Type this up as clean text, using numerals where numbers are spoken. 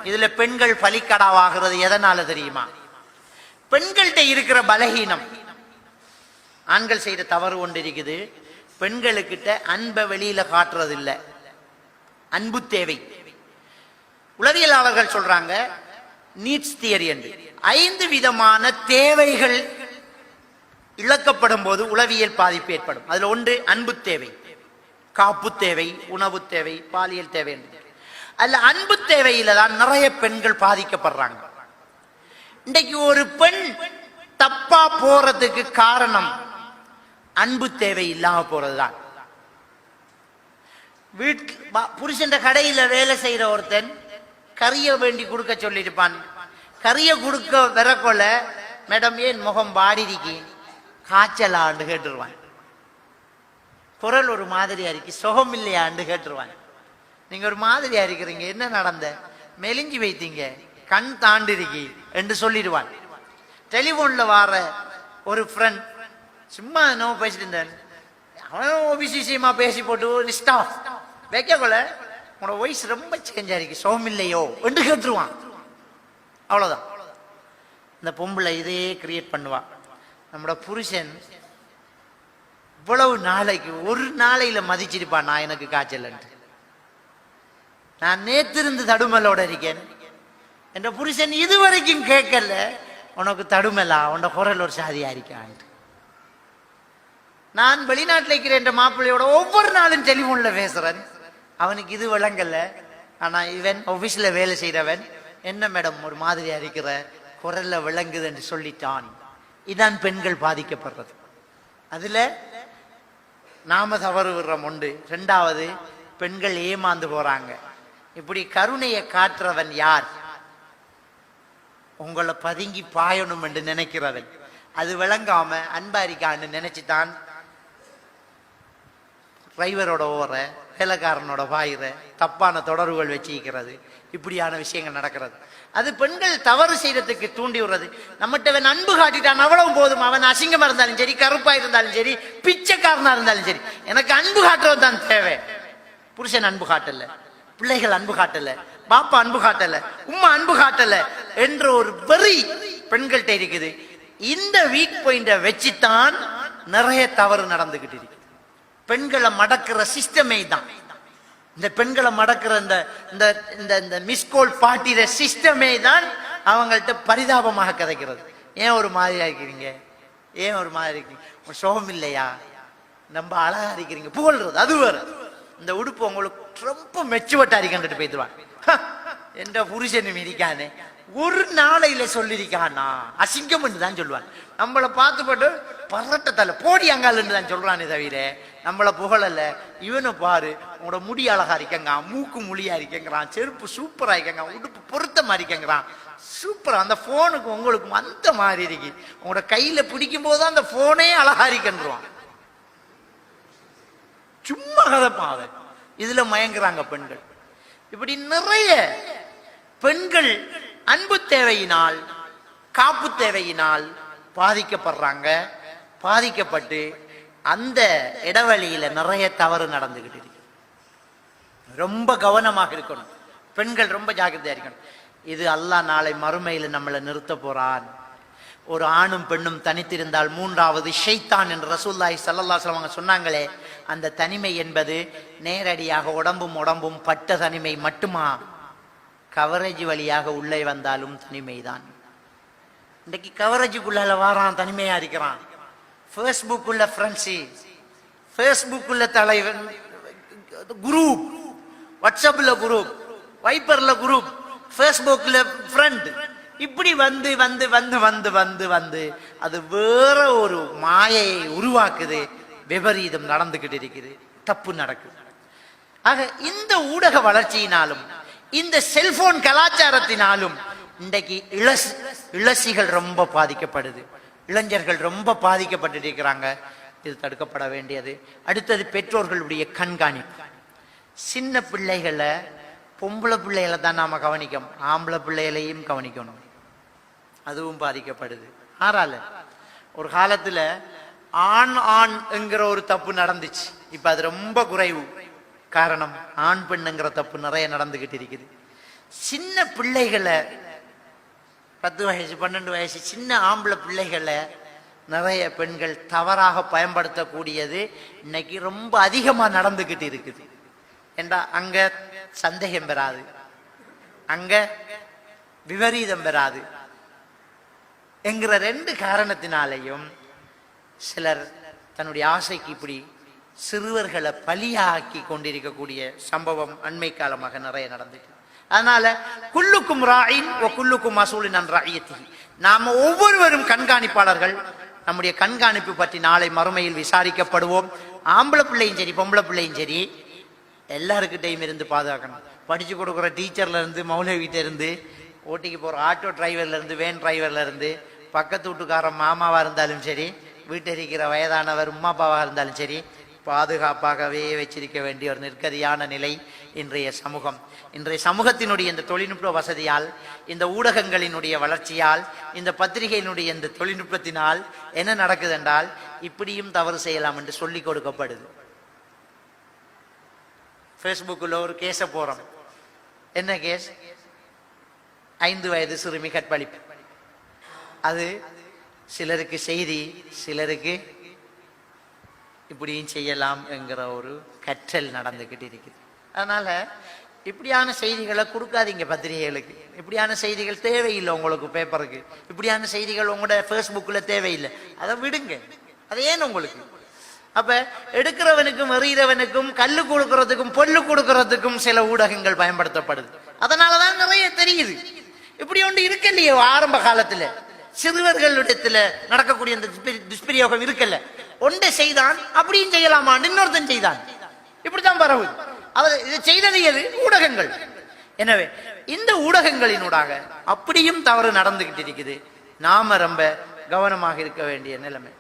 இதுல பெண்கள் பலிக்கடாவாகிறது எதனால தெரியுமா? பெண்கள்கிட்ட இருக்கிற பலகீனம். ஆண்கள் செய்த தவறு ஒன்று இருக்குது, பெண்களுக்கிட்ட அன்பை வெளியில காட்டுறது இல்லை. அன்பு தேவை. உளவியலாளர்கள் சொல்றாங்க, நீட்ஸ் தியரி என்று 5 விதமான தேவைகள் இழக்கப்படும் போது உளவியல் பாதிப்பு ஏற்படும். அதுல ஒன்று அன்பு தேவை, காப்பு தேவை, உணவு தேவை, பாலியல் தேவை. அதுல அன்பு தேவையில தான் நிறைய பெண்கள் பாதிக்கப்படுறாங்க. இன்றைக்கு ஒரு பெண் தப்பா போறதுக்கு காரணம் அன்பு தேவை இல்லாம போறதுதான். புருஷன் கடையில வேலை செய்யற ஒருத்தன் கறிய வேண்டி கொடுக்க சொல்லிருப்பான். கறிய கொடுக்க வரக்கொள்ள, மேடம் ஏன் முகம் வாடிருக்கு, காய்ச்சலான்னு கேட்டுருவான். குரல் ஒரு மாதிரியா இருக்கு, சுகம் இல்லையான்னு கேட்டுருவான். நீங்க ஒரு மாதிரியா இருக்கிறீங்க, என்ன நடந்த, மெலிஞ்சி வைத்தீங்க, கண் தாண்டிருக்கி என்று சொல்லிடுவான். டெலிபோன்ல வார ஒரு ஃப்ரெண்ட் சும்மா என்ன பேசிட்டு இருந்தேன், அவன் ஆபீஸ் விஷயமா பேசி போட்டு ஸ்டாஃப் வைக்கல, உன்னோட வாய்ஸ் ரொம்ப சேஞ்ச் ஆயிருக்கு, சுகம் இல்லையோ என்று கேட்டுருவான். அவ்வளவுதான். இந்த பொம்பளை இதே கிரியேட் பண்ணுவான். நம்மளோட புருஷன் இவ்வளவு நாளைக்கு ஒரு நாளையில மதிச்சிருப்பான், நான் எனக்கு காய்ச்சல், நான் நேத்திருந்து தடுமலோட இருக்கேன், என்ற புருஷன் இதுவரைக்கும் கேட்கல, உனக்கு தடுமலா, உன்னோட குரல் ஒரு சாதியா இருக்கான். நான் வெளிநாட்டில் இருக்கிற என்ற மாப்பிள்ளையோட ஒவ்வொரு நாளும் டெலிபோன்ல பேசுறேன், அவனுக்கு இது விளங்கல. ஆனா இவன் ஆபீஸ்ல வேலை செய்யறவன், என்ன மேடம் ஒரு மாதிரியா இருக்கிற, குரல்ல விளங்குது என்று சொல்லிட்டான். இதான் பெண்கள் பாதிக்கப்படுறது. அதுல நாம தவறு விடுறோம் உண்டு. 2வது, பெண்கள் ஏமாந்து போறாங்க. இப்படி கருணையை காட்டுறவன் யார்? உங்களை பதுங்கி பாயணும் என்று நினைக்கிறவன். அது விளங்காம அன்பாரிக்கான்னு நினைச்சுதான் டிரைவரோட ஓர, வேலைக்காரனோட பாயிற, தப்பான தொடர்புகள் வச்சுக்கிறது, இப்படியான விஷயங்கள் நடக்கிறது. அது பெண்கள் தவறு செய்யறதுக்கு தூண்டி விடுறது. நம்மகிட்ட அன்பு காட்டிட்டான் அவ்வளவு போதும். அவன் அசிங்கமா இருந்தாலும் சரி, கருப்பா இருந்தாலும் சரி, பிச்சைக்காரனா இருந்தாலும் சரி, எனக்கு அன்பு காட்டுறது தான் தேவை. புருஷன் அன்பு காட்டல, பிள்ளைகள் அன்பு காட்டல, பாப்பா அன்பு காட்டல, உம்மா அன்பு காட்டல என்ற ஒரு வெறி பெண்கள்கிட்ட இருக்குது. இந்த வீக் பாயிண்ட வச்சுதான் நிறைய தவறு நடந்துகிட்டு இருக்கு. பெண்களை மடக்கிற சிஸ்டமே தான். இந்த பெண்களை மடக்கிற இந்த மிஸ்கோல் பாட்டிற சிஸ்டமே தான் அவங்கள்ட்ட பரிதாபமாக கதைக்கிறது. ஏன் ஒரு மாதிரியா இருக்கிறீங்க, ஏன் ஒரு மாதிரி இருக்கீங்க, சோகம் இல்லையா, ரொம்ப அழகா இருக்கிறீங்க புகழ்றது. அது வேற. இந்த உடுப்பு உங்களுக்கு ரொம்ப மெச்சுவட்டா இருக்கிட்டு போயிடுவான். என்ற புருஷனும் இருக்கானே ஒரு நாளையில சொல்லிருக்கானா, அசிங்கம் தான் சொல்லுவான். நம்மளை பார்த்து போட்டு பரட்ட தலை போடி அங்காலுன்னு தான் சொல்றானே தவிர நம்மளை புகழல்ல. இவனை பாரு, உங்களோட முடி அழகா இருக்கங்க, மூக்கு மொழியா இருக்கங்கிறான், செருப்பு சூப்பரா இருக்கங்க, உடுப்பு பொருத்தமா இருக்கங்கிறான், சூப்பரா. அந்த போனுக்கு உங்களுக்கு அந்த மாதிரி இருக்கு, உங்களோட கையில பிடிக்கும் போதுதான் அந்த போனே அழகா இருக்கன்றான். சும்மா கதைப்பாவ. இதுல மயங்குறாங்க பெண்கள். இப்படி நிறைய பெண்கள் அன்பு தேவையினால், காப்பு தேவையினால் பாதிக்கப்படுறாங்க. பாதிக்கப்பட்டு அந்த இடைவெளியில நிறைய தவறு நடந்துகிட்டு இருக்கு. ரொம்ப கவனமாக இருக்கணும். பெண்கள் ரொம்ப ஜாக்கிரதையா இருக்கணும். இது அல்லாஹ் நாளை மறுமையில நம்மளை நிறுத்த போறான். ஒரு ஆணும் பெண்ணும் தனித்திருந்தால் 3வது ஷைத்தான் என்று ரசூலுல்லாஹி ஸல்லல்லாஹு அலைஹி வஸல்லம் சொன்னாங்களே, அந்த தனிமை என்பது நேரடியாக உடம்பும் பட்ட தனிமை மட்டுமா, கவரேஜ் வழியாக உள்ளே வந்தாலும் தனிமைதான். இன்னைக்கு கவரேஜுக்குள்ள வாரான், தனிமையா இருக்கிறான். ஃபேஸ்புக்குள்ள ஃப்ரெண்ட்ஸி, ஃபேஸ்புக்குள்ள தலைவன் குரூப், வாட்ஸ்அப்ல குரூப், வைப்பர்ல குரூப், ஃபேஸ்புக்ல ஃப்ரெண்ட், இப்படி வந்து வந்து வந்து வந்து வந்து வந்து அது வேற ஒரு மாயையை உருவாக்குது. விபரீதம் நடந்துகிட்டு இருக்குது, தப்பு நடக்குது. ஆக இந்த ஊடக வளர்ச்சியினாலும் இந்த செல்போன் கலாச்சாரத்தினாலும் இன்றைக்கு இளசிகள் ரொம்ப பாதிக்கப்படுது, இளைஞர்கள் ரொம்ப பாதிக்கப்பட்டு இருக்கிறாங்க. இது தடுக்கப்பட வேண்டியது. அடுத்தது பெற்றோர்களுடைய கண்காணிப்பு. சின்ன பிள்ளைகளை, பொம்பளை பிள்ளைகளை தான் நாம கவனிக்கணும், ஆம்பளை பிள்ளைகளையும் கவனிக்கணும். அதுவும் பாதிக்கப்படுது. ஆறால ஒரு காலத்துல ஆண் ஆண் என்கிற ஒரு தப்பு நடந்துச்சு, இப்ப அது ரொம்ப குறைவு. காரணம், ஆண் பெண்ணுங்கிற தப்பு நிறைய நடந்துகிட்டு இருக்குது. சின்ன பிள்ளைகளை 10 வயசு 12 வயசு சின்ன ஆம்பளை பிள்ளைகளை நிறைய பெண்கள் தவறாக பயன்படுத்தக்கூடியது இன்னைக்கு ரொம்ப அதிகமா நடந்துகிட்டு இருக்குது. ஏண்டா அங்க சந்தேகம் பெறாது, அங்க விபரீதம் பெறாது என்கிற 2 காரணத்தினாலையும் சிலர் தன்னுடைய ஆசைக்கு இப்படி சிறுவர்களை பலியாக்கி கொண்டிருக்கக்கூடிய சம்பவம் அண்மை காலமாக நிறைய நடந்துட்டு. அதனால குல்லுக்கும் ராயின் வ குல்லுக்கும் மசூலின் அன் ரஅய்யத்திஹி, நாம ஒவ்வொருவரும் கண்காணிப்பாளர்கள். நம்முடைய கண்காணிப்பு பற்றி நாளை மறுமையில் விசாரிக்கப்படுவோம். ஆம்பளை பிள்ளையும் சரி பொம்பளை பிள்ளையும் சரி எல்லாருக்கிட்டையும் இருந்து பாதுகாக்கணும். படிச்சு கொடுக்குற டீச்சர்ல இருந்து, மௌலவிகிட்ட இருந்து, ஓட்டிக்கு போற ஆட்டோ டிரைவர்ல இருந்து, வேன் டிரைவர்ல இருந்து, பக்கத்து வீட்டுக்கார மாமாவா இருந்தாலும் சரி, வீட்டில் இருக்கிற வயதானவர் உம்மா அப்பாவா இருந்தாலும் சரி, பாதுகாப்பாகவே வச்சிருக்க வேண்டிய ஒரு நிர்கதியான நிலை இன்றைய சமூகம். இன்றைய சமூகத்தினுடைய இந்த தொழில்நுட்ப வசதியால், இந்த ஊடகங்களினுடைய வளர்ச்சியால், இந்த பத்திரிகையினுடைய இந்த தொழில்நுட்பத்தினால் என்ன நடக்குது என்றால், இப்படியும் தவறு செய்யலாம் என்று சொல்லிக் கொடுக்கப்படுது. ஃபேஸ்புக்கில் ஒரு கேஸை போறோம். என்ன கேஸ்? 5 வயது சிறுமி கற்பழிப்பு. அது சிலருக்கு செய்தி, சிலருக்கு இப்படியும் செய்யலாம் என்கிற ஒரு கற்றல் நடந்துகிட்டு இருக்குது. அதனால இப்படியான செய்திகளை கொடுக்காதீங்க பத்திரிகைகளுக்கு. இப்படியான செய்திகள் தேவையில்லை உங்களுக்கு பேப்பருக்கு. இப்படியான செய்திகள் உங்களோட ஃபேஸ்புக்கில் தேவையில்லை, அதை விடுங்க. அது ஏன் உங்களுக்கு? அப்ப எடுக்கிறவனுக்கும் எறிகிறவனுக்கும் கல்லு கொடுக்கறதுக்கும் பொல்லு கொடுக்கறதுக்கும் சில ஊடகங்கள் பயன்படுத்தப்படுது. அதனாலதான் நிறைய தெரியுது. இப்படி ஒன்று இருக்க இல்லையோ ஆரம்ப காலத்துல சிறுவர்களிடத்துல நடக்கக்கூடிய இந்த துஷ்பிரயோகம் இருக்கல்ல. ஒன்றை செய்தான் அப்படியும் செய்யலாமா, இன்னொருத்தன் செய்தான், இப்படித்தான் பரவு. அவர் இதை செய்தது எது? ஊடகங்கள். எனவே இந்த ஊடகங்களினூடாக அப்படியும் தவறு நடந்துகிட்டு இருக்குது. நாம ரொம்ப கவனமாக இருக்க வேண்டிய நிலைமை.